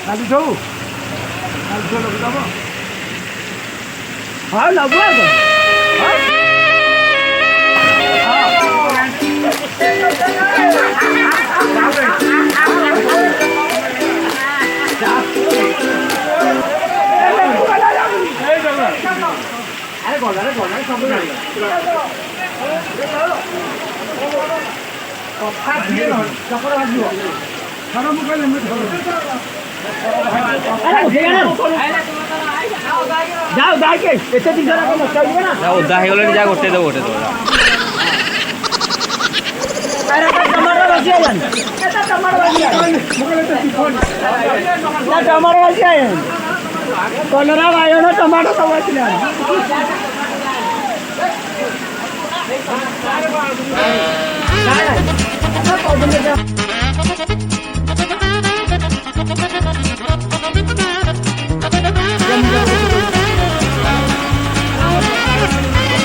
କାଲି ସବୁ ଲଗେଇଦେବ ହଁ ଲଗୁ ଆରେ ଗଲାରେ ସବୁ କଥା ଚପର ବାଜିବ ଥର ମୁଁ କହିଲେ ଯାଉ ଯାଇକି ଏତେ ଜିନିଷ ନଷ୍ଟ ହେଇଯିବ ନା ଓଦା ହେଇଗଲାଣି ଯା ଗୋଟେ ଦେବ ଗୋଟେ ଦେବ ଟମାଟୋ ବାଜି କଲରା ବାଇଗଣ ଟମାଟୋ ସବୁ ଆସିଲାଣି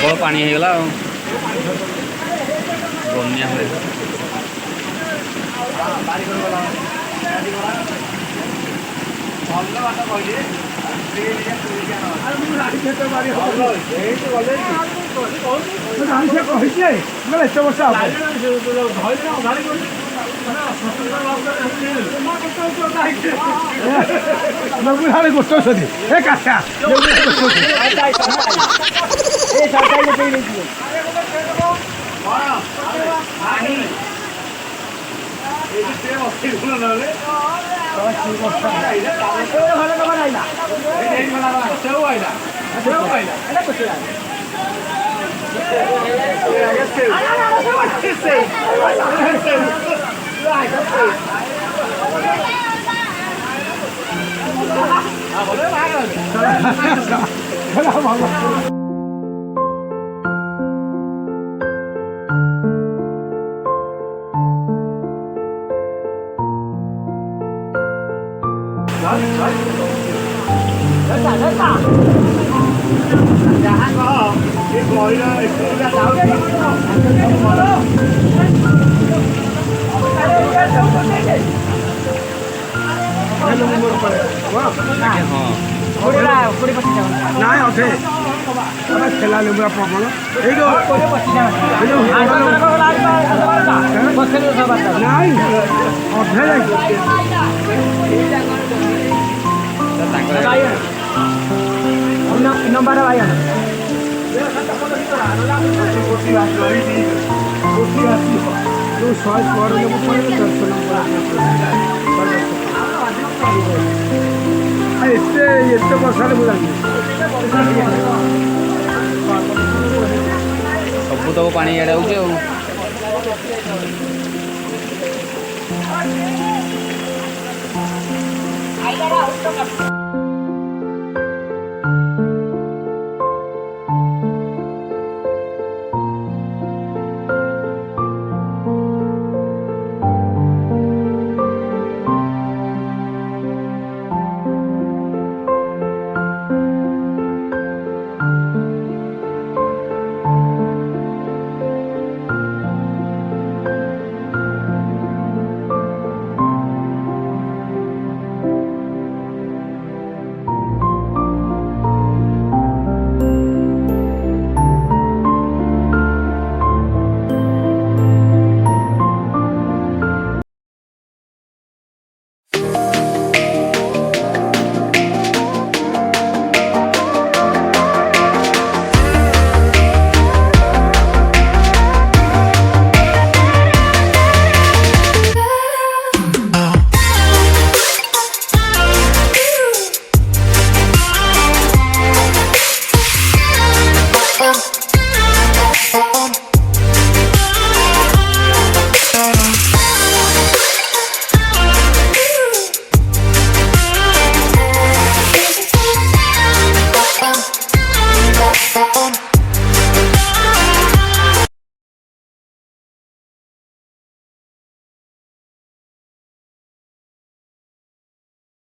ପ୍ରବଳ ପାଣି ହେଇଗଲା ଆଉ ବନ୍ୟା ହୁଏ କହିଛି ଏତେ ବର୍ଷ ଗୋଟ ଅଛନ୍ତି ଏ କାଠା ନାଇଁ ଅଧେ ଠେଲା ଲେମ୍ବୁରା ପ୍ରବଳ ଏଇ ନାଇଁ ଅଧେ ନମ୍ବର ବାଇଗଣ ଯୋଉ 100 ପରେ ଲେମ୍ବୁ ପଡ଼ିବ 100 ଏତେ ବର୍ଷାରେ ମୁଁ ଜାଣିନି ସବୁ ତକ ପାଣି ଇଆଡ଼େ ହେଉଛି ଆଉ